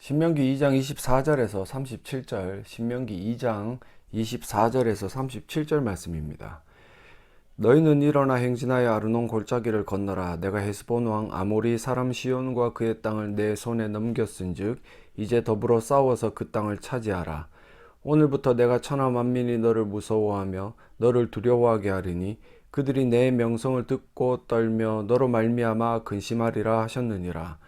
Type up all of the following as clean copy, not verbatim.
신명기 2장 24절에서 37절, 신명기 2장 24절에서 37절 말씀입니다. 너희는 일어나 행진하여 아르논 골짜기를 건너라. 내가 헤스본 왕 아모리 사람 시온과 그의 땅을 내 손에 넘겼은즉 이제 더불어 싸워서 그 땅을 차지하라. 오늘부터 내가 천하 만민이 너를 무서워하며 너를 두려워하게 하리니 그들이 내 명성을 듣고 떨며 너로 말미암아 근심하리라 하셨느니라.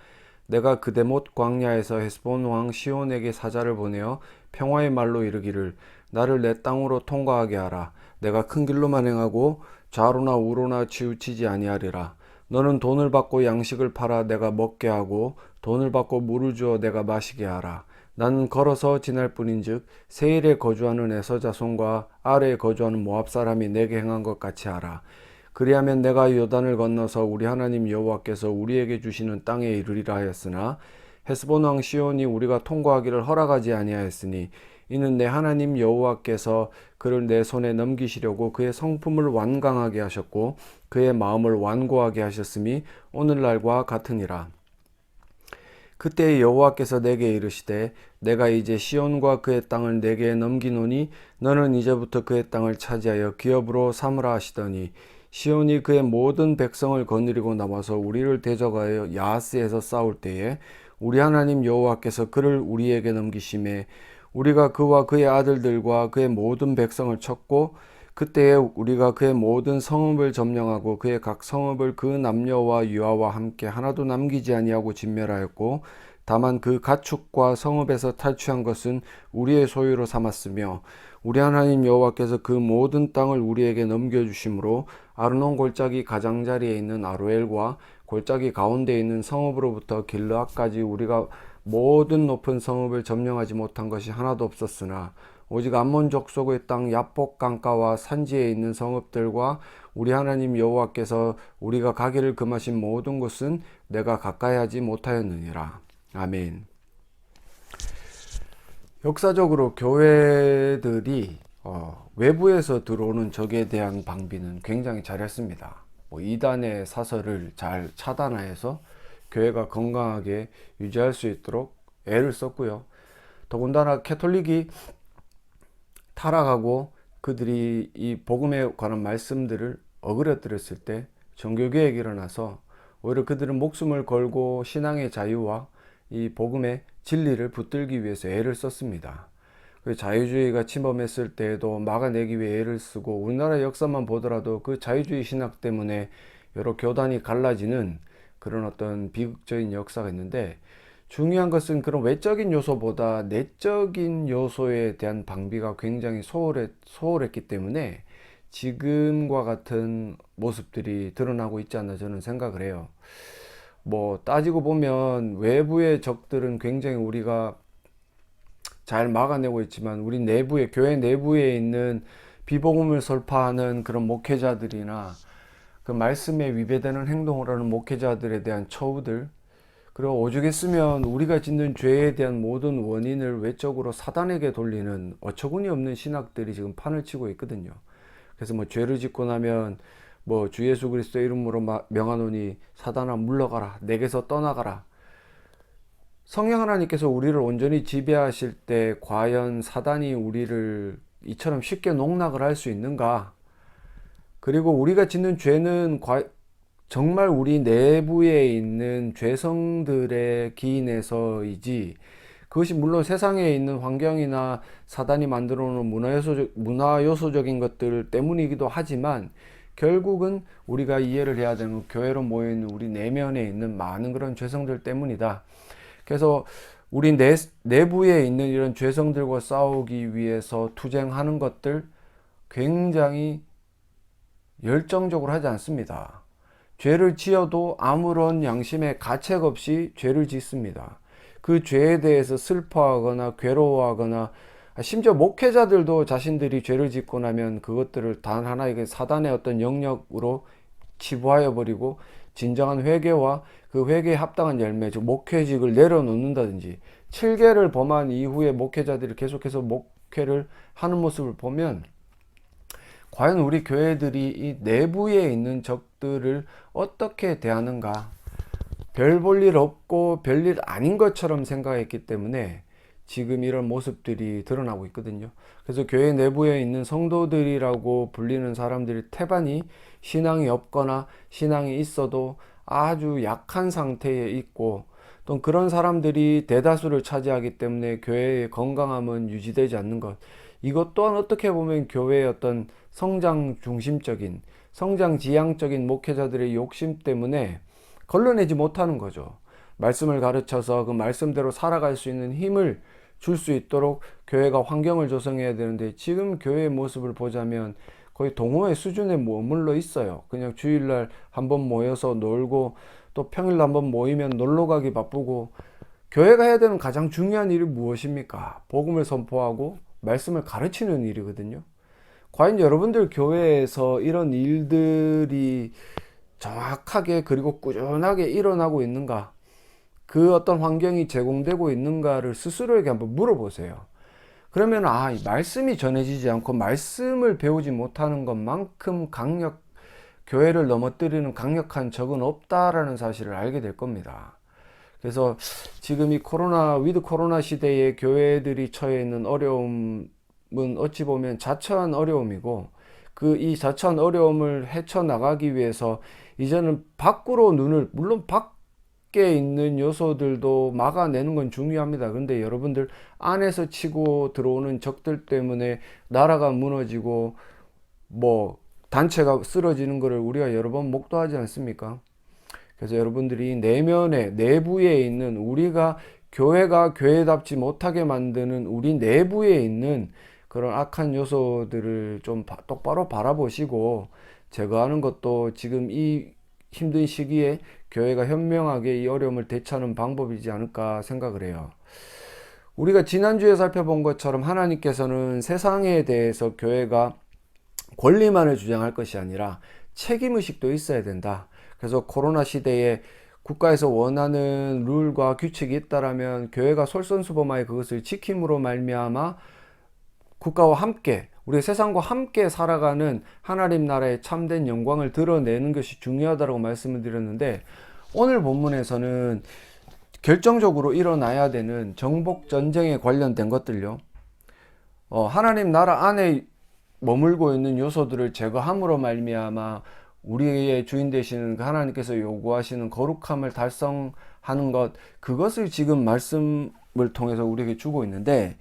내가 그대못 광야에서 헤스본 왕 시온에게 사자를 보내어 평화의 말로 이르기를 나를 내 땅으로 통과하게 하라. 내가 큰 길로만 행하고 좌로나 우로나 치우치지 아니하리라. 너는 돈을 받고 양식을 팔아 내가 먹게 하고 돈을 받고 물을 주어 내가 마시게 하라. 나는 걸어서 지날 뿐인즉 세일에 거주하는 에서 자손과 아래에 거주하는 모압 사람이 내게 행한 것 같이 하라. 그리하면 내가 요단을 건너서 우리 하나님 여호와께서 우리에게 주시는 땅에 이르리라 하였으나 헤스본 왕 시온이 우리가 통과하기를 허락하지 아니하였으니 이는 내 하나님 여호와께서 그를 내 손에 넘기시려고 그의 성품을 완강하게 하셨고 그의 마음을 완고하게 하셨음이 오늘날과 같으니라. 그때 여호와께서 내게 이르시되 내가 이제 시온과 그의 땅을 내게 넘기노니 너는 이제부터 그의 땅을 차지하여 기업으로 삼으라 하시더니 시온이 그의 모든 백성을 거느리고 나와서 우리를 대적하여 야하스에서 싸울 때에 우리 하나님 여호와께서 그를 우리에게 넘기심에 우리가 그와 그의 아들들과 그의 모든 백성을 쳤고 그때에 우리가 그의 모든 성읍을 점령하고 그의 각 성읍을 그 남녀와 유아와 함께 하나도 남기지 아니하고 진멸하였고 다만 그 가축과 성읍에서 탈취한 것은 우리의 소유로 삼았으며 우리 하나님 여호와께서 그 모든 땅을 우리에게 넘겨주심으로 아르논 골짜기 가장자리에 있는 아로엘과 골짜기 가운데에 있는 성읍으로부터 길르앗까지 우리가 모든 높은 성읍을 점령하지 못한 것이 하나도 없었으나 오직 암몬 족속의 땅 야복 강가와 산지에 있는 성읍들과 우리 하나님 여호와께서 우리가 가기를 금하신 모든 곳은 내가 가까이 하지 못하였느니라. 아멘. 역사적으로 교회들이 외부에서 들어오는 적에 대한 방비는 굉장히 잘했습니다. 이단의 사설을 잘 차단하여서 교회가 건강하게 유지할 수 있도록 애를 썼고요. 더군다나 캐톨릭이 타락하고 그들이 이 복음에 관한 말씀들을 어그러뜨렸을 때 종교개혁이 일어나서 오히려 그들은 목숨을 걸고 신앙의 자유와 이 복음의 진리를 붙들기 위해서 애를 썼습니다. 자유주의가 침범했을 때에도 막아내기 위해 애를 쓰고 우리나라 역사만 보더라도 그 자유주의 신학 때문에 여러 교단이 갈라지는 그런 어떤 비극적인 역사가 있는데 중요한 것은 그런 외적인 요소보다 내적인 요소에 대한 방비가 굉장히 소홀했기 때문에 지금과 같은 모습들이 드러나고 있지 않나 저는 생각을 해요. 따지고 보면 외부의 적들은 굉장히 우리가 잘 막아내고 있지만 우리 내부에 교회 내부에 있는 비복음을 설파하는 그런 목회자들이나 그 말씀에 위배되는 행동을 하는 목회자들에 대한 처우들 그리고 오죽했으면 우리가 짓는 죄에 대한 모든 원인을 외적으로 사단에게 돌리는 어처구니 없는 신학들이 지금 판을 치고 있거든요. 그래서 죄를 짓고 나면 주 예수 그리스도의 이름으로 명하노니 사단아 물러가라 내게서 떠나가라. 성령 하나님께서 우리를 온전히 지배하실 때 과연 사단이 우리를 이처럼 쉽게 농락을 할 수 있는가? 그리고 우리가 짓는 죄는 정말 우리 내부에 있는 죄성들의 기인에서이지 그것이 물론 세상에 있는 환경이나 사단이 만들어 놓은 문화 요소적인 것들 때문이기도 하지만 결국은 우리가 이해를 해야 되는 교회로 모여있는 우리 내면에 있는 많은 그런 죄성들 때문이다. 그래서 우리 내부에 있는 이런 죄성들과 싸우기 위해서 투쟁하는 것들 굉장히 열정적으로 하지 않습니다. 죄를 지어도 아무런 양심의 가책 없이 죄를 짓습니다. 그 죄에 대해서 슬퍼하거나 괴로워하거나 심지어 목회자들도 자신들이 죄를 짓고 나면 그것들을 단 하나의 사단의 어떤 영역으로 치부하여 버리고 진정한 회개와 그 회개에 합당한 열매, 즉 목회직을 내려놓는다든지 7개를 범한 이후에 목회자들이 계속해서 목회를 하는 모습을 보면 과연 우리 교회들이 이 내부에 있는 적들을 어떻게 대하는가? 별 볼 일 없고 별일 아닌 것처럼 생각했기 때문에 지금 이런 모습들이 드러나고 있거든요. 그래서 교회 내부에 있는 성도들이라고 불리는 사람들이 태반이 신앙이 없거나 신앙이 있어도 아주 약한 상태에 있고, 또 그런 사람들이 대다수를 차지하기 때문에 교회의 건강함은 유지되지 않는 것. 이것 또한 어떻게 보면 교회의 어떤 성장 중심적인, 성장 지향적인 목회자들의 욕심 때문에 걸러내지 못하는 거죠. 말씀을 가르쳐서 그 말씀대로 살아갈 수 있는 힘을 줄 수 있도록 교회가 환경을 조성해야 되는데, 지금 교회의 모습을 보자면 거의 동호회 수준에 머물러 있어요. 그냥 주일날 한번 모여서 놀고, 또 평일 한번 모이면 놀러 가기 바쁘고. 교회가 해야 되는 가장 중요한 일이 무엇입니까? 복음을 선포하고 말씀을 가르치는 일이거든요. 과연 여러분들 교회에서 이런 일들이 정확하게 그리고 꾸준하게 일어나고 있는가? 그 어떤 환경이 제공되고 있는가를 스스로에게 한번 물어보세요. 그러면 이 말씀이 전해지지 않고 말씀을 배우지 못하는 것만큼 교회를 넘어뜨리는 강력한 적은 없다라는 사실을 알게 될 겁니다. 그래서 지금 이 위드 코로나 시대에 교회들이 처해 있는 어려움은 어찌 보면 자처한 어려움이고, 이 자처한 어려움을 헤쳐나가기 위해서 이제는 밖으로 물론 밖에 있는 요소들도 막아내는 건 중요합니다. 그런데 여러분들 안에서 치고 들어오는 적들 때문에 나라가 무너지고 단체가 쓰러지는 것을 우리가 여러 번 목도하지 않습니까? 그래서 여러분들이 내부에 있는 교회가 교회답지 못하게 만드는 우리 내부에 있는 그런 악한 요소들을 좀 똑바로 바라보시고 제거하는 것도 지금 이 힘든 시기에 교회가 현명하게 이 어려움을 대처하는 방법이지 않을까 생각을 해요. 우리가 지난주에 살펴본 것처럼 하나님께서는 세상에 대해서 교회가 권리만을 주장할 것이 아니라 책임의식도 있어야 된다. 그래서 코로나 시대에 국가에서 원하는 룰과 규칙이 있다라면 교회가 솔선수범하여 그것을 지킴으로 말미암아 국가와 함께, 우리 세상과 함께 살아가는 하나님 나라의 참된 영광을 드러내는 것이 중요하다고 말씀을 드렸는데, 오늘 본문에서는 결정적으로 일어나야 되는 정복 전쟁에 관련된 것들요, 하나님 나라 안에 머물고 있는 요소들을 제거함으로 말미암아 우리의 주인 되시는 하나님께서 요구하시는 거룩함을 달성하는 것, 그것을 지금 말씀을 통해서 우리에게 주고 있는데,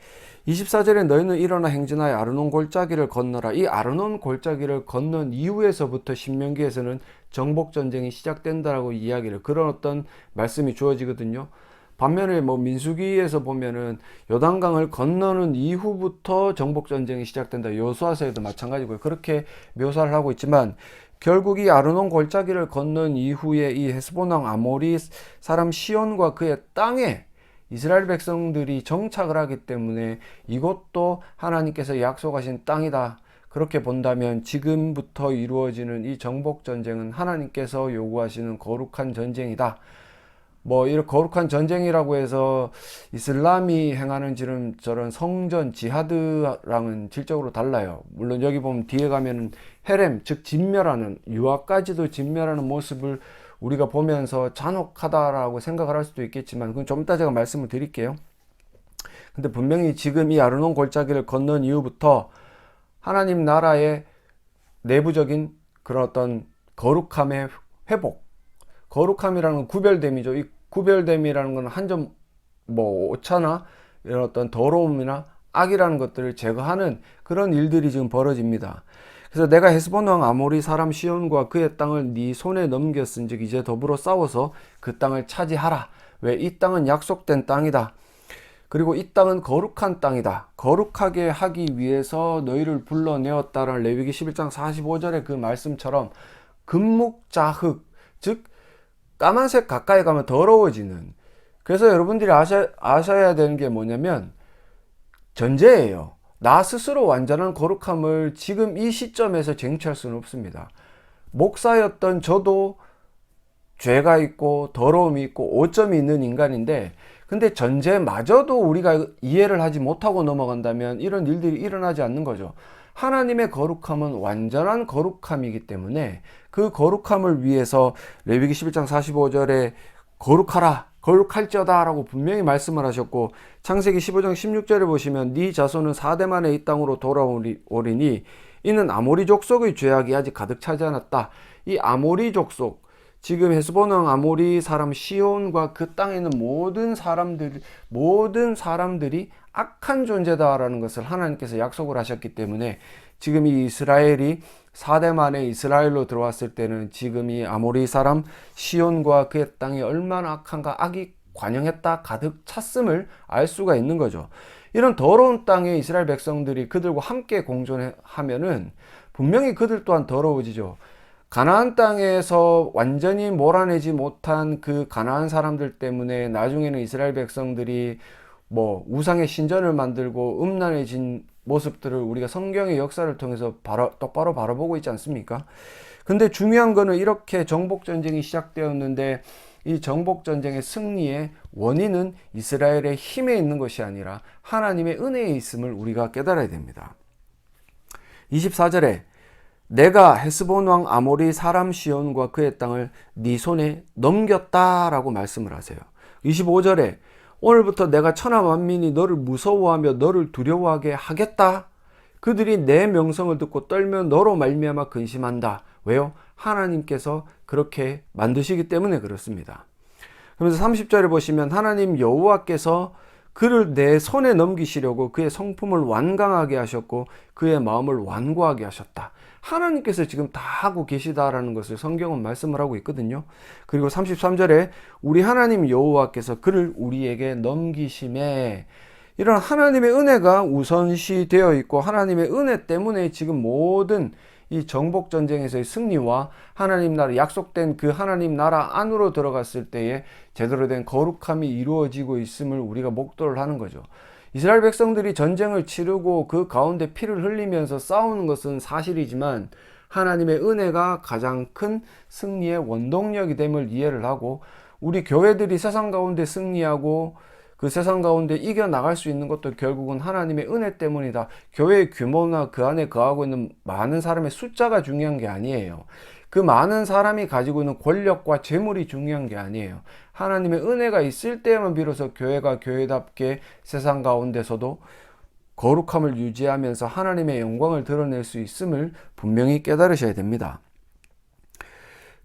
24절에 너희는 일어나 행진하여 아르논 골짜기를 건너라. 이 아르논 골짜기를 건넌 이후에서부터 신명기에서는 정복전쟁이 시작된다라고 그런 어떤 말씀이 주어지거든요. 반면에 민수기에서 보면은 요단강을 건너는 이후부터 정복전쟁이 시작된다. 여호수아서에도 마찬가지고요. 그렇게 묘사를 하고 있지만, 결국 이 아르논 골짜기를 건넌 이후에 이 헤스본 왕 아모리 사람 시온과 그의 땅에 이스라엘 백성들이 정착을 하기 때문에 이것도 하나님께서 약속하신 땅이다. 그렇게 본다면 지금부터 이루어지는 이 정복전쟁은 하나님께서 요구하시는 거룩한 전쟁이다. 이런 거룩한 전쟁이라고 해서 이슬람이 행하는 저런 성전 지하드랑은 질적으로 달라요. 물론 여기 보면 뒤에 가면은 헤렘, 즉 유아까지도 진멸하는 모습을 우리가 보면서 잔혹하다라고 생각을 할 수도 있겠지만, 그건 좀 이따 제가 말씀을 드릴게요. 근데 분명히 지금 이 아르논 골짜기를 건넌 이후부터 하나님 나라의 내부적인 그런 어떤 거룩함의 회복, 거룩함이라는 건 구별됨이죠. 이 구별됨이라는 건 한 점 오차나 이런 어떤 더러움이나 악이라는 것들을 제거하는 그런 일들이 지금 벌어집니다. 그래서 내가 헤스본 왕 아모리 사람 시온과 그의 땅을 네 손에 넘겼은즉 이제 더불어 싸워서 그 땅을 차지하라. 왜? 이 땅은 약속된 땅이다. 그리고 이 땅은 거룩한 땅이다. 거룩하게 하기 위해서 너희를 불러내었다라는 레위기 11장 45절의 그 말씀처럼 금묵자흑, 즉 까만색 가까이 가면 더러워지는. 그래서 여러분들이 아셔야 되는 게 뭐냐면 전제예요. 나 스스로 완전한 거룩함을 지금 이 시점에서 쟁취할 수는 없습니다. 목사였던 저도 죄가 있고 더러움이 있고 오점이 있는 인간인데, 근데 전제마저도 우리가 이해를 하지 못하고 넘어간다면 이런 일들이 일어나지 않는 거죠. 하나님의 거룩함은 완전한 거룩함이기 때문에 그 거룩함을 위해서 레위기 11장 45절에 거룩하라, 거룩할지어다 라고 분명히 말씀을 하셨고, 창세기 15장 16절에 보시면 네 자손은 4대 만에 이 땅으로 돌아오리니 이는 아모리 족속의 죄악이 아직 가득 차지 않았다. 이 아모리 족속, 지금 헤스본 왕 아모리 사람 시온과 그 땅에 있는 모든 사람들이 악한 존재다라는 것을 하나님께서 약속을 하셨기 때문에 지금 이 이스라엘이 4대 만에 이스라엘로 들어왔을 때는 지금 이 아모리 사람 시온과 그의 땅이 얼마나 악한가, 악이 관영했다, 가득 찼음을 알 수가 있는 거죠. 이런 더러운 땅에 이스라엘 백성들이 그들과 함께 공존하면은 분명히 그들 또한 더러워지죠. 가나안 땅에서 완전히 몰아내지 못한 그 가나안 사람들 때문에 나중에는 이스라엘 백성들이 우상의 신전을 만들고 음란해진 모습들을 우리가 성경의 역사를 통해서 똑바로 바라보고 있지 않습니까? 근데 중요한 거는 이렇게 정복전쟁이 시작되었는데 이 정복전쟁의 승리의 원인은 이스라엘의 힘에 있는 것이 아니라 하나님의 은혜에 있음을 우리가 깨달아야 됩니다. 24절에 내가 헤스본 왕 아모리 사람 시온과 그의 땅을 네 손에 넘겼다라고 말씀을 하세요. 25절에 오늘부터 내가 천하 만민이 너를 무서워하며 너를 두려워하게 하겠다. 그들이 내 명성을 듣고 떨며 너로 말미암아 근심한다. 왜요? 하나님께서 그렇게 만드시기 때문에 그렇습니다. 그러면서 30절에 보시면 하나님 여호와께서 그를 내 손에 넘기시려고 그의 성품을 완강하게 하셨고 그의 마음을 완고하게 하셨다. 하나님께서 지금 다 하고 계시다라는 것을 성경은 말씀을 하고 있거든요. 그리고 33절에 우리 하나님 여호와께서 그를 우리에게 넘기심에, 이런 하나님의 은혜가 우선시 되어 있고 하나님의 은혜 때문에 지금 모든 이 정복전쟁에서의 승리와 하나님 나라, 약속된 그 하나님 나라 안으로 들어갔을 때에 제대로 된 거룩함이 이루어지고 있음을 우리가 목도를 하는 거죠. 이스라엘 백성들이 전쟁을 치르고 그 가운데 피를 흘리면서 싸우는 것은 사실이지만 하나님의 은혜가 가장 큰 승리의 원동력이 됨을 이해를 하고, 우리 교회들이 세상 가운데 승리하고 그 세상 가운데 이겨나갈 수 있는 것도 결국은 하나님의 은혜 때문이다. 교회의 규모나 그 안에 거하고 있는 많은 사람의 숫자가 중요한 게 아니에요. 그 많은 사람이 가지고 있는 권력과 재물이 중요한 게 아니에요. 하나님의 은혜가 있을 때만 비로소 교회가 교회답게 세상 가운데서도 거룩함을 유지하면서 하나님의 영광을 드러낼 수 있음을 분명히 깨달으셔야 됩니다.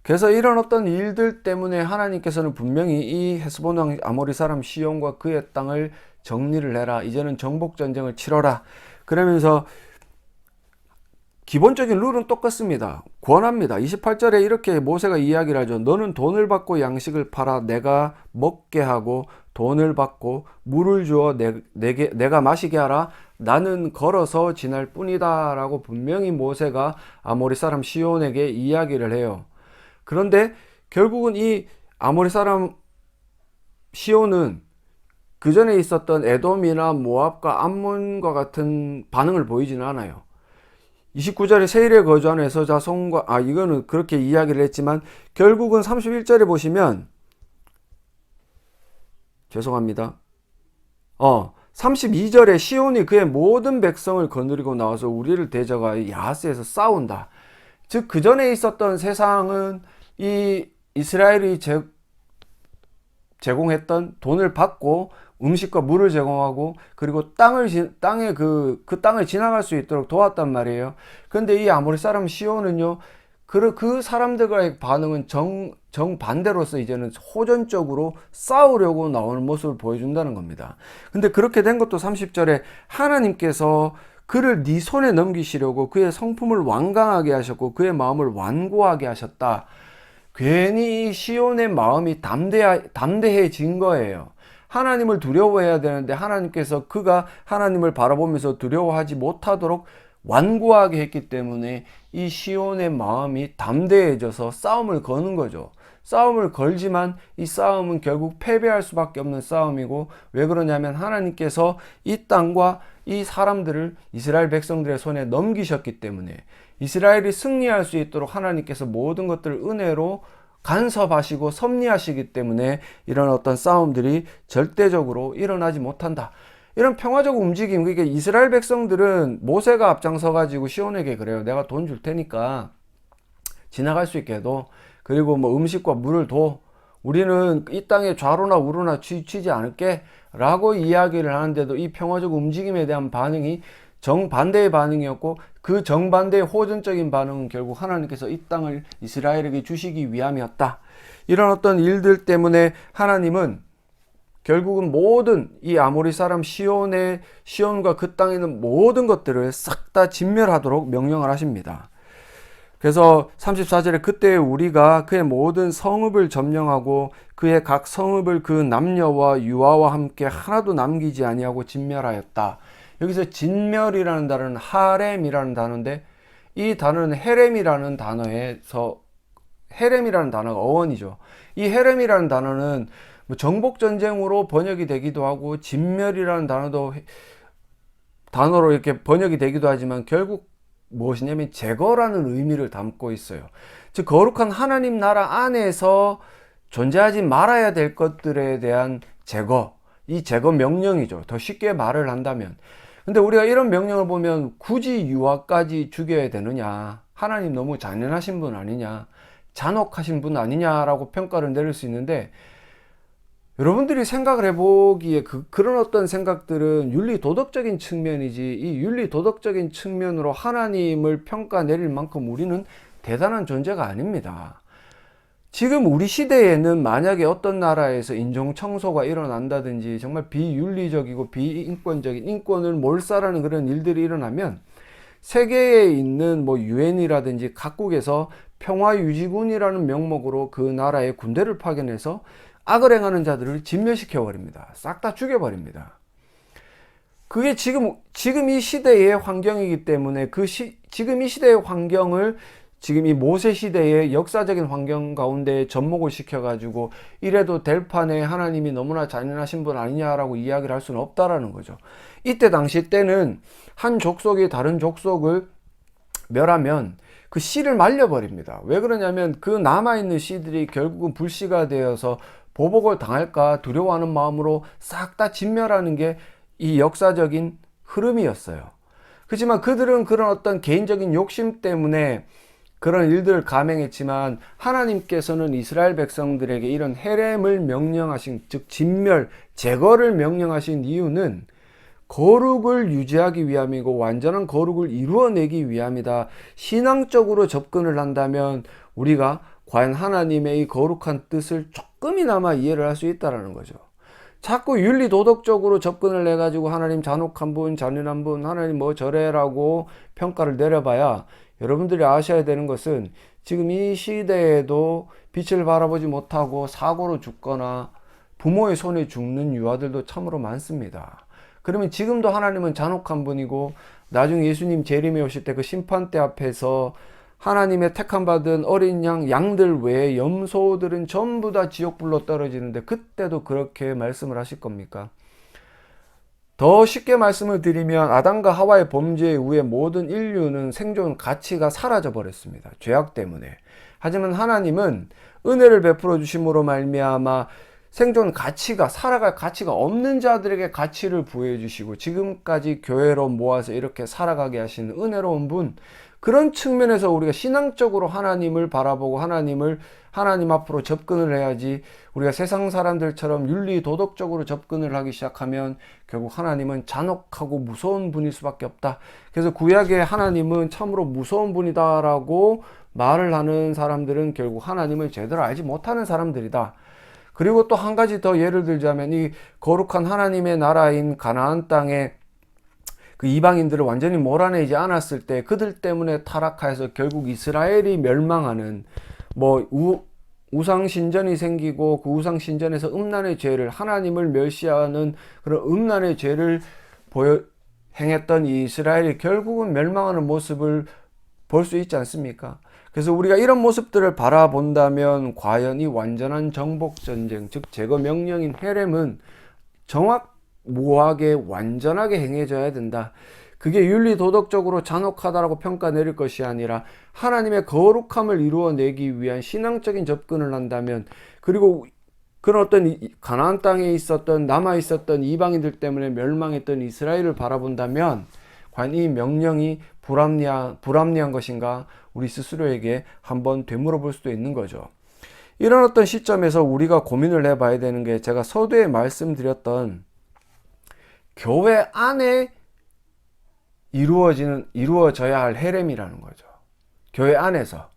그래서 이런 어떤 일들 때문에 하나님께서는 분명히 이 헤스본 왕 아모리 사람 시온과 그의 땅을 정리를 해라. 이제는 정복전쟁을 치러라. 그러면서 기본적인 룰은 똑같습니다. 권합니다. 28절에 이렇게 모세가 이야기를 하죠. 너는 돈을 받고 양식을 팔아 내가 먹게 하고 돈을 받고 물을 주어 내가 마시게 하라. 나는 걸어서 지날 뿐이다 라고 분명히 모세가 아모리 사람 시온에게 이야기를 해요. 그런데 결국은 이 아모리 사람 시온은 그 전에 있었던 에돔이나 모압과 암몬과 같은 반응을 보이지는 않아요. 29절에 세일에 거주하는 에서 자손과, 이거는 그렇게 이야기를 했지만 결국은 31절에 보시면, 죄송합니다. 32절에 시온이 그의 모든 백성을 거느리고 나와서 우리를 대적하여 야하스에서 싸운다. 즉 그 전에 있었던 세상은 이 이스라엘이 제공했던 돈을 받고 음식과 물을 제공하고 그리고 땅에 그 땅을 지나갈 수 있도록 도왔단 말이에요. 그런데 이 아모리 사람 시온은요, 그 사람들과의 반응은 정반대로서 이제는 호전적으로 싸우려고 나오는 모습을 보여준다는 겁니다. 근데 그렇게 된 것도 30절에 하나님께서 그를 네 손에 넘기시려고 그의 성품을 완강하게 하셨고 그의 마음을 완고하게 하셨다. 괜히 시온의 마음이 담대해진 거예요. 하나님을 두려워해야 되는데 하나님께서 그가 하나님을 바라보면서 두려워하지 못하도록 완고하게 했기 때문에 이 시온의 마음이 담대해져서 싸움을 거는 거죠. 싸움을 걸지만 이 싸움은 결국 패배할 수밖에 없는 싸움이고, 왜 그러냐면 하나님께서 이 땅과 이 사람들을 이스라엘 백성들의 손에 넘기셨기 때문에, 이스라엘이 승리할 수 있도록 하나님께서 모든 것들을 은혜로 간섭하시고 섭리하시기 때문에 이런 어떤 싸움들이 절대적으로 일어나지 못한다. 이런 평화적 움직임, 그러니까 이스라엘 백성들은 모세가 앞장서 가지고 시온에게 그래요. 내가 돈 줄 테니까 지나갈 수 있게 해도, 그리고 음식과 물을 줘. 우리는 이 땅에 좌로나 우로나 치지 않을게 라고 이야기를 하는데도 이 평화적 움직임에 대한 반응이 정반대의 반응이었고, 그 정반대의 호전적인 반응은 결국 하나님께서 이 땅을 이스라엘에게 주시기 위함이었다. 이런 어떤 일들 때문에 하나님은 결국은 모든 이 아모리 사람 시온과 그 땅에 있는 모든 것들을 싹 다 진멸하도록 명령을 하십니다. 그래서 34절에 그때 우리가 그의 모든 성읍을 점령하고 그의 각 성읍을 그 남녀와 유아와 함께 하나도 남기지 아니하고 진멸하였다. 여기서 진멸이라는 단어는 하렘이라는 단어인데, 이 단어는 헤렘이라는 단어가 어원이죠. 이 헤렘이라는 단어는 정복전쟁으로 번역이 되기도 하고 진멸이라는 단어로 이렇게 번역이 되기도 하지만, 결국 무엇이냐면 제거라는 의미를 담고 있어요. 즉 거룩한 하나님 나라 안에서 존재하지 말아야 될 것들에 대한 제거, 이 제거 명령이죠. 더 쉽게 말을 한다면. 근데 우리가 이런 명령을 보면 굳이 유아까지 죽여야 되느냐, 하나님 너무 잔인하신 분 아니냐, 잔혹하신 분 아니냐라고 평가를 내릴 수 있는데, 여러분들이 생각을 해보기에 그런 어떤 생각들은 윤리 도덕적인 측면이지, 이 윤리 도덕적인 측면으로 하나님을 평가 내릴 만큼 우리는 대단한 존재가 아닙니다. 지금 우리 시대에는 만약에 어떤 나라에서 인종 청소가 일어난다든지 정말 비윤리적이고 비인권적인, 인권을 몰살하는 그런 일들이 일어나면 세계에 있는 유엔이라든지 각국에서 평화유지군이라는 명목으로 그 나라에 군대를 파견해서 악을 행하는 자들을 진멸시켜 버립니다. 싹 다 죽여버립니다. 그게 지금 이 시대의 환경이기 때문에 지금 이 시대의 환경을 지금 이 모세 시대의 역사적인 환경 가운데 접목을 시켜가지고 이래도 될 판에 하나님이 너무나 잔인하신 분 아니냐라고 이야기를 할 수는 없다라는 거죠. 이때 당시 때는 한 족속이 다른 족속을 멸하면 그 씨를 말려버립니다. 왜 그러냐면 그 남아있는 씨들이 결국은 불씨가 되어서 보복을 당할까 두려워하는 마음으로 싹 다 진멸하는 게 이 역사적인 흐름이었어요. 그렇지만 그들은 그런 어떤 개인적인 욕심 때문에 그런 일들을 감행했지만, 하나님께서는 이스라엘 백성들에게 이런 헤렘을 명령하신, 즉 진멸, 제거를 명령하신 이유는 거룩을 유지하기 위함이고 완전한 거룩을 이루어내기 위함이다. 신앙적으로 접근을 한다면 우리가 과연 하나님의 이 거룩한 뜻을 조금이나마 이해를 할 수 있다는 거죠. 자꾸 윤리 도덕적으로 접근을 해가지고 하나님 잔혹한 분, 잔인한 분, 하나님 저래라고 평가를 내려봐야, 여러분들이 아셔야 되는 것은 지금 이 시대에도 빛을 바라보지 못하고 사고로 죽거나 부모의 손에 죽는 유아들도 참으로 많습니다. 그러면 지금도 하나님은 잔혹한 분이고, 나중에 예수님 재림에 오실 때 그 심판대 앞에서 하나님의 택함받은 어린 양들 외에 염소들은 전부 다 지옥불로 떨어지는데, 그때도 그렇게 말씀을 하실 겁니까? 더 쉽게 말씀을 드리면 아담과 하와의 범죄 이후에 모든 인류는 생존 가치가 사라져 버렸습니다. 죄악 때문에. 하지만 하나님은 은혜를 베풀어 주심으로 말미암아 생존 가치가, 살아갈 가치가 없는 자들에게 가치를 부여해 주시고 지금까지 교회로 모아서 이렇게 살아가게 하시는 은혜로운 분, 그런 측면에서 우리가 신앙적으로 하나님을 바라보고 하나님 앞으로 접근을 해야지, 우리가 세상 사람들처럼 윤리 도덕적으로 접근을 하기 시작하면 결국 하나님은 잔혹하고 무서운 분일 수밖에 없다. 그래서 구약의 하나님은 참으로 무서운 분이다라고 말을 하는 사람들은 결국 하나님을 제대로 알지 못하는 사람들이다. 그리고 또 한 가지 더 예를 들자면, 이 거룩한 하나님의 나라인 가나안 땅에 그 이방인들을 완전히 몰아내지 않았을 때 그들 때문에 타락하여서 결국 이스라엘이 멸망하는, 우상 신전이 생기고 그 우상 신전에서 음란의 죄를, 하나님을 멸시하는 그런 음란의 죄를 행했던 이 이스라엘이 결국은 멸망하는 모습을 볼 수 있지 않습니까? 그래서 우리가 이런 모습들을 바라본다면 과연 이 완전한 정복전쟁, 즉 제거 명령인 헤렘은 정확무하게 완전하게 행해져야 된다. 그게 윤리 도덕적으로 잔혹하다라고 평가 내릴 것이 아니라 하나님의 거룩함을 이루어내기 위한 신앙적인 접근을 한다면, 그리고 그런 어떤 가나안 땅에 남아있었던 이방인들 때문에 멸망했던 이스라엘을 바라본다면 과연 이 명령이 불합리한 것인가, 우리 스스로에게 한번 되물어 볼 수도 있는 거죠. 이런 어떤 시점에서 우리가 고민을 해봐야 되는 게, 제가 서두에 말씀드렸던 교회 안에 이루어져야 할 헤렘이라는 거죠. 교회 안에서.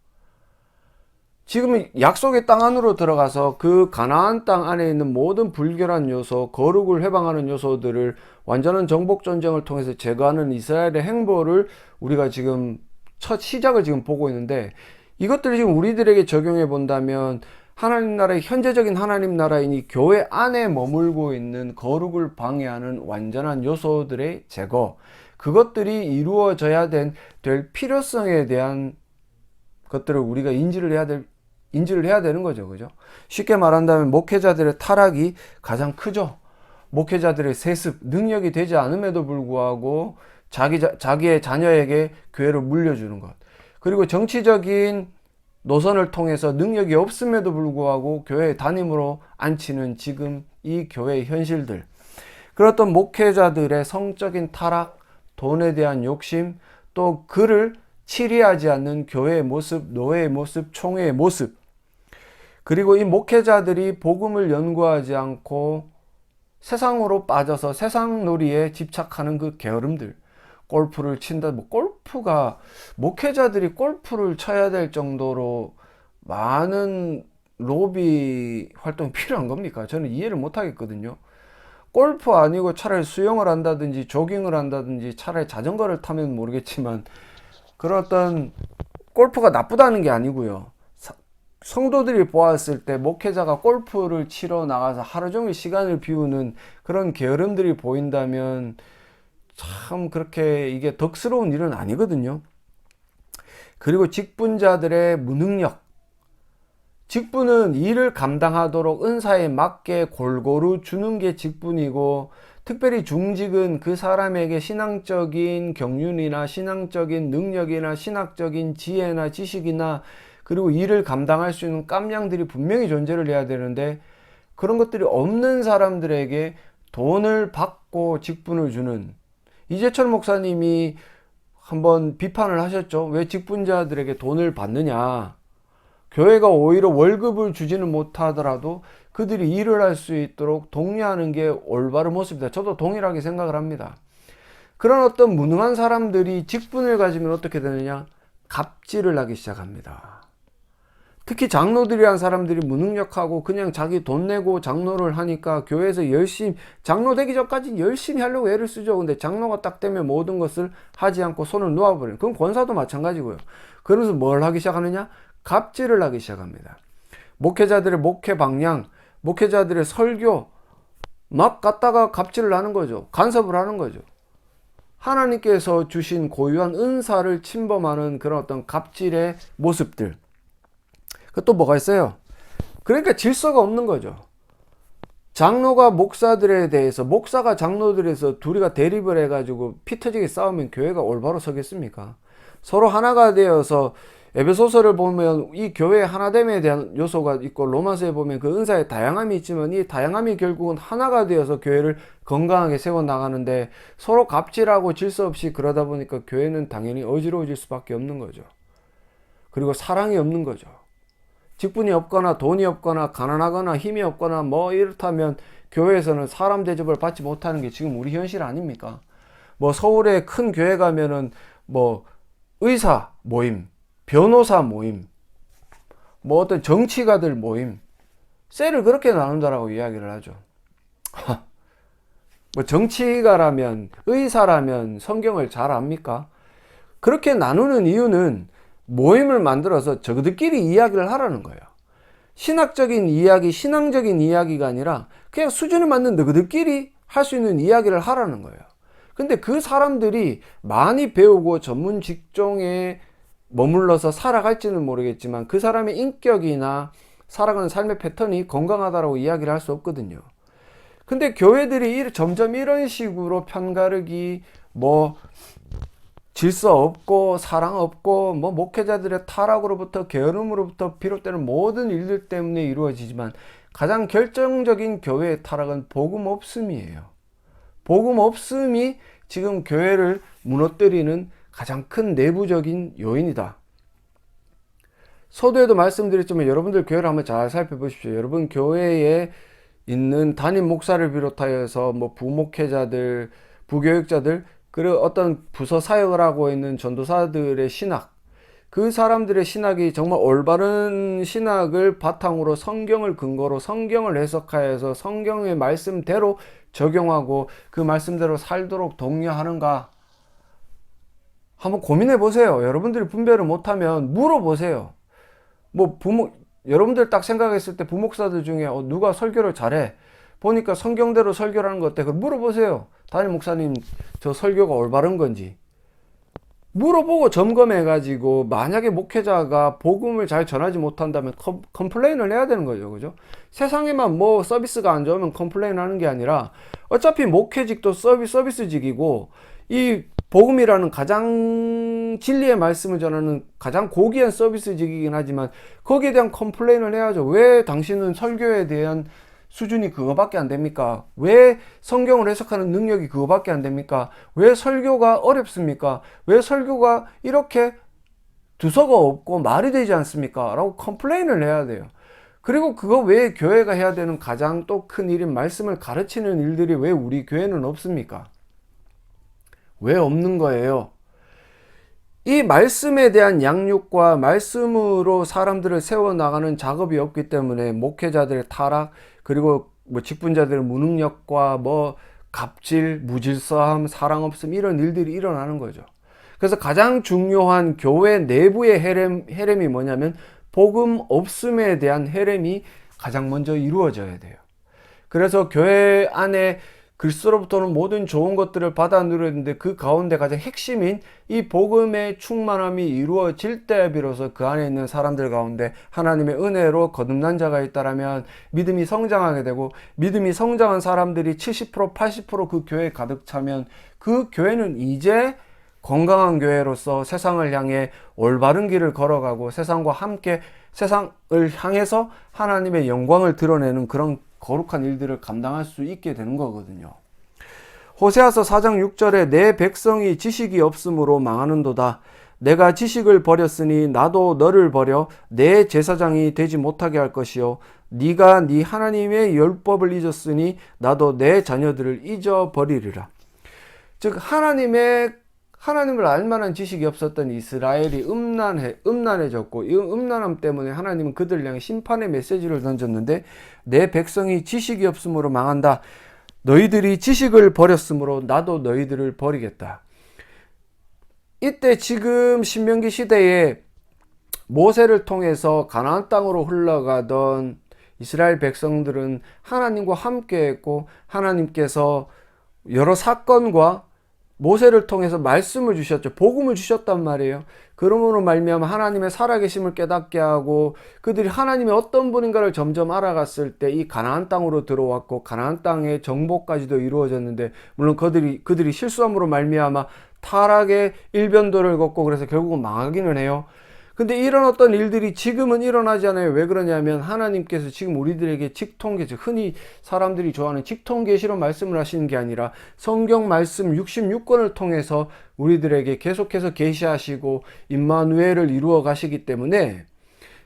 지금 약속의 땅 안으로 들어가서 그 가나안 땅 안에 있는 모든 불결한 요소, 거룩을 해방하는 요소들을 완전한 정복 전쟁을 통해서 제거하는 이스라엘의 행보를 우리가 지금 첫 시작을 지금 보고 있는데, 이것들을 지금 우리들에게 적용해 본다면 하나님 나라의 현재적인 하나님 나라인 이 교회 안에 머물고 있는 거룩을 방해하는 완전한 요소들의 제거, 그것들이 이루어져야 될 필요성에 대한 것들을 우리가 인지를 해야 되는 거죠. 그죠? 쉽게 말한다면 목회자들의 타락이 가장 크죠. 목회자들의 세습, 능력이 되지 않음에도 불구하고 자기의 자녀에게 교회를 물려주는 것. 그리고 정치적인 노선을 통해서 능력이 없음에도 불구하고 교회에 담임으로 앉히는 지금 이 교회의 현실들. 그렇던 목회자들의 성적인 타락, 돈에 대한 욕심, 또 그를 치리하지 않는 교회의 모습, 노예의 모습, 총회의 모습. 그리고 이 목회자들이 복음을 연구하지 않고 세상으로 빠져서 세상 놀이에 집착하는 그 게으름들. 골프를 친다. 목회자들이 골프를 쳐야 될 정도로 많은 로비 활동이 필요한 겁니까? 저는 이해를 못 하겠거든요. 골프 아니고 차라리 수영을 한다든지 조깅을 한다든지 차라리 자전거를 타면 모르겠지만, 그런 어떤 골프가 나쁘다는 게 아니고요. 성도들이 보았을 때 목회자가 골프를 치러 나가서 하루 종일 시간을 비우는 그런 게으름들이 보인다면 참 그렇게 이게 덕스러운 일은 아니거든요. 그리고 직분자들의 무능력. 직분은 일을 감당하도록 은사에 맞게 골고루 주는 게 직분이고, 특별히 중직은 그 사람에게 신앙적인 경륜이나 신앙적인 능력이나 신학적인 지혜나 지식이나 그리고 일을 감당할 수 있는 깜냥들이 분명히 존재를 해야 되는데, 그런 것들이 없는 사람들에게 돈을 받고 직분을 주는, 이재철 목사님이 한번 비판을 하셨죠. 왜 직분자들에게 돈을 받느냐. 교회가 오히려 월급을 주지는 못하더라도 그들이 일을 할 수 있도록 독려하는 게 올바른 모습이다. 저도 동일하게 생각을 합니다. 그런 어떤 무능한 사람들이 직분을 가지면 어떻게 되느냐? 갑질을 하기 시작합니다. 특히 장로들이란 사람들이 무능력하고 그냥 자기 돈 내고 장로를 하니까 교회에서 열심히, 장로 되기 전까지 열심히 하려고 애를 쓰죠. 근데 장로가 딱 되면 모든 것을 하지 않고 손을 놓아버리는, 그건 권사도 마찬가지고요. 그러면서 뭘 하기 시작하느냐? 갑질을 하기 시작합니다. 목회자들의 목회 방향, 목회자들의 설교 막 갖다가 갑질을 하는 거죠. 간섭을 하는 거죠. 하나님께서 주신 고유한 은사를 침범하는 그런 어떤 갑질의 모습들. 또 뭐가 있어요? 그러니까 질서가 없는 거죠. 장로가 목사들에 대해서, 목사가 장로들에서 둘이가 대립을 해가지고 피 터지게 싸우면 교회가 올바로 서겠습니까? 서로 하나가 되어서, 에베소서를 보면 이 교회의 하나됨에 대한 요소가 있고, 로마서에 보면 그 은사의 다양함이 있지만 이 다양함이 결국은 하나가 되어서 교회를 건강하게 세워나가는데, 서로 갑질하고 질서 없이 그러다 보니까 교회는 당연히 어지러워질 수밖에 없는 거죠. 그리고 사랑이 없는 거죠. 직분이 없거나 돈이 없거나 가난하거나 힘이 없거나 뭐 이렇다면 교회에서는 사람 대접을 받지 못하는 게 지금 우리 현실 아닙니까? 뭐 서울에 큰 교회 가면은 뭐 의사 모임, 변호사 모임, 뭐 어떤 정치가들 모임, 셀을 그렇게 나눈다라고 이야기를 하죠. 뭐 정치가라면, 의사라면 성경을 잘 압니까? 그렇게 나누는 이유는 모임을 만들어서 저들끼리 이야기를 하라는 거예요. 신학적인 이야기, 신앙적인 이야기가 아니라 그냥 수준에 맞는 너희들끼리 할 수 있는 이야기를 하라는 거예요. 근데 그 사람들이 많이 배우고 전문 직종에 머물러서 살아갈지는 모르겠지만 그 사람의 인격이나 살아가는 삶의 패턴이 건강하다라고 이야기를 할 수 없거든요. 근데 교회들이 점점 이런 식으로 편가르기, 뭐 질서 없고 사랑 없고 뭐 목회자들의 타락으로부터 게으름으로부터 비롯되는 모든 일들 때문에 이루어지지만, 가장 결정적인 교회의 타락은 복음 없음이에요. 복음 없음이 지금 교회를 무너뜨리는 가장 큰 내부적인 요인이다. 서두에도 말씀드렸지만 여러분들 교회를 한번 잘 살펴보십시오. 여러분 교회에 있는 담임 목사를 비롯하여서 뭐 부목회자들, 부교육자들, 그리고 어떤 부서 사역을 하고 있는 전도사들의 신학, 그 사람들의 신학이 정말 올바른 신학을 바탕으로 성경을 근거로 성경을 해석하여서 성경의 말씀대로 적용하고 그 말씀대로 살도록 독려하는가? 한번 고민해 보세요. 여러분들이 분별을 못하면 물어보세요. 뭐 여러분들 딱 생각했을 때 부목사들 중에 누가 설교를 잘해? 보니까 성경대로 설교를 하는 것 어때? 그럼 물어보세요. 담임 목사님, 저 설교가 올바른 건지. 물어보고 점검해가지고 만약에 목회자가 복음을 잘 전하지 못한다면 컴플레인을 해야 되는 거죠. 그죠? 세상에만 뭐 서비스가 안 좋으면 컴플레인 하는 게 아니라 어차피 목회직도 서비스직이고 이 복음이라는 가장 진리의 말씀을 전하는 가장 고귀한 서비스직이긴 하지만 거기에 대한 컴플레인을 해야죠. 왜 당신은 설교에 대한 수준이 그거밖에 안 됩니까? 왜 성경을 해석하는 능력이 그거밖에 안 됩니까? 왜 설교가 어렵습니까? 왜 설교가 이렇게 두서가 없고 말이 되지 않습니까? 라고 컴플레인을 해야 돼요. 그리고 그거 외에 교회가 해야 되는 가장 또 큰 일인 말씀을 가르치는 일들이 왜 우리 교회는 없습니까? 왜 없는 거예요? 이 말씀에 대한 양육과 말씀으로 사람들을 세워나가는 작업이 없기 때문에 목회자들의 타락, 그리고 뭐 직분자들의 무능력과 뭐 갑질, 무질서함, 사랑 없음 이런 일들이 일어나는 거죠. 그래서 가장 중요한 교회 내부의 헤렘이 뭐냐면 복음 없음에 대한 헤렘이 가장 먼저 이루어져야 돼요. 그래서 교회 안에 그리스도로부터는 모든 좋은 것들을 받아 누렸는데 그 가운데 가장 핵심인 이 복음의 충만함이 이루어질 때 비로소 그 안에 있는 사람들 가운데 하나님의 은혜로 거듭난 자가 있다라면 믿음이 성장하게 되고, 믿음이 성장한 사람들이 70% 80% 그 교회에 가득 차면 그 교회는 이제 건강한 교회로서 세상을 향해 올바른 길을 걸어가고 세상과 함께 세상을 향해서 하나님의 영광을 드러내는 그런 거룩한 일들을 감당할 수 있게 되는 거거든요. 호세아서 4장 6절에 내 백성이 지식이 없으므로 망하는도다. 내가 지식을 버렸으니 나도 너를 버려 내 제사장이 되지 못하게 할 것이요 네가 네 하나님의 율법을 잊었으니 나도 내 자녀들을 잊어버리리라. 즉 하나님을 알만한 지식이 없었던 이스라엘이 음란해졌고 이 음란함 때문에 하나님은 그들을 향해 심판의 메시지를 던졌는데 내 백성이 지식이 없으므로 망한다. 너희들이 지식을 버렸으므로 나도 너희들을 버리겠다. 이때 지금 신명기 시대에 모세를 통해서 가나안 땅으로 흘러가던 이스라엘 백성들은 하나님과 함께 했고 하나님께서 여러 사건과 모세를 통해서 말씀을 주셨죠. 복음을 주셨단 말이에요. 그러므로 말미암아 하나님의 살아계심을 깨닫게 하고 그들이 하나님의 어떤 분인가를 점점 알아갔을 때 이 가나안 땅으로 들어왔고 가나안 땅의 정복까지도 이루어졌는데, 물론 그들이 실수함으로 말미암아 타락의 일변도를 걷고 그래서 결국은 망하기는 해요. 근데 이런 어떤 일들이 지금은 일어나지 않아요. 왜 그러냐면 하나님께서 지금 우리들에게 직통계시, 흔히 사람들이 좋아하는 직통계시로 말씀을 하시는 게 아니라 성경 말씀 66권을 통해서 우리들에게 계속해서 계시하시고 임마누엘을 이루어 가시기 때문에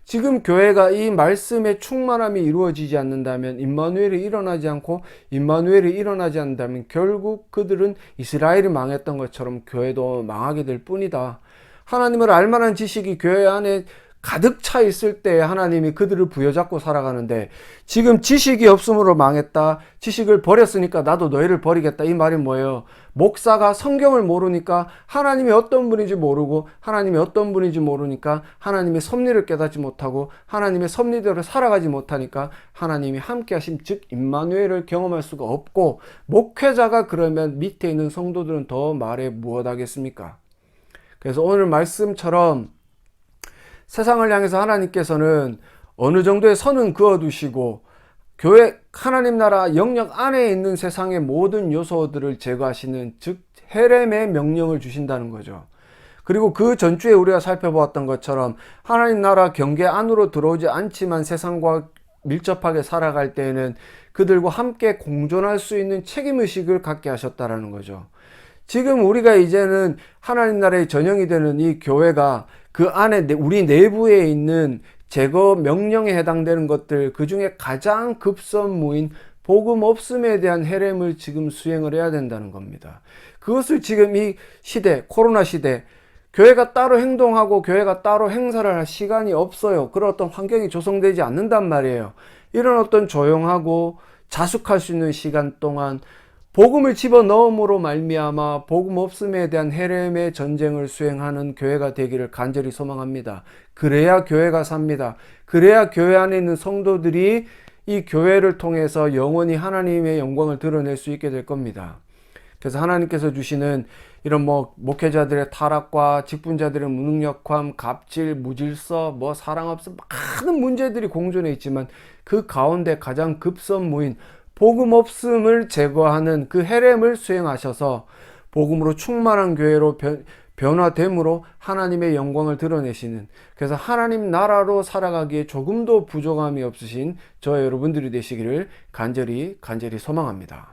지금 교회가 이 말씀의 충만함이 이루어지지 않는다면, 임마누엘이 일어나지 않고 임마누엘이 일어나지 않는다면 결국 그들은 이스라엘이 망했던 것처럼 교회도 망하게 될 뿐이다. 하나님을 알만한 지식이 교회 안에 가득 차 있을 때 하나님이 그들을 부여잡고 살아가는데, 지금 지식이 없으므로 망했다, 지식을 버렸으니까 나도 너희를 버리겠다, 이 말이 뭐예요? 목사가 성경을 모르니까 하나님이 어떤 분인지 모르고 하나님이 어떤 분인지 모르니까 하나님의 섭리를 깨닫지 못하고 하나님의 섭리대로 살아가지 못하니까 하나님이 함께 하심 즉 임마누엘을 경험할 수가 없고, 목회자가 그러면 밑에 있는 성도들은 더 말해 무엇하겠습니까? 그래서 오늘 말씀처럼 세상을 향해서 하나님께서는 어느 정도의 선은 그어두시고 교회 하나님 나라 영역 안에 있는 세상의 모든 요소들을 제거하시는, 즉 헤렘의 명령을 주신다는 거죠. 그리고 그 전주에 우리가 살펴보았던 것처럼 하나님 나라 경계 안으로 들어오지 않지만 세상과 밀접하게 살아갈 때에는 그들과 함께 공존할 수 있는 책임의식을 갖게 하셨다라는 거죠. 지금 우리가 이제는 하나님 나라의 전형이 되는 이 교회가 그 안에 우리 내부에 있는 제거 명령에 해당되는 것들, 그 중에 가장 급선무인 복음 없음에 대한 헤렘을 지금 수행을 해야 된다는 겁니다. 그것을 지금 이 시대, 코로나 시대, 교회가 따로 행동하고 교회가 따로 행사를 할 시간이 없어요. 그런 어떤 환경이 조성되지 않는단 말이에요. 이런 어떤 조용하고 자숙할 수 있는 시간 동안 복음을 집어넣음으로 말미암아 복음 없음에 대한 헤렘의 전쟁을 수행하는 교회가 되기를 간절히 소망합니다. 그래야 교회가 삽니다. 그래야 교회 안에 있는 성도들이 이 교회를 통해서 영원히 하나님의 영광을 드러낼 수 있게 될 겁니다. 그래서 하나님께서 주시는 이런 목회자들의 타락과 직분자들의 무능력함, 갑질, 무질서, 사랑 없음, 많은 문제들이 공존해 있지만 그 가운데 가장 급선무인 복음 없음을 제거하는 그 헤렘을 수행하셔서 복음으로 충만한 교회로 변화됨으로 하나님의 영광을 드러내시는, 그래서 하나님 나라로 살아가기에 조금도 부족함이 없으신 저와 여러분들이 되시기를 간절히 소망합니다.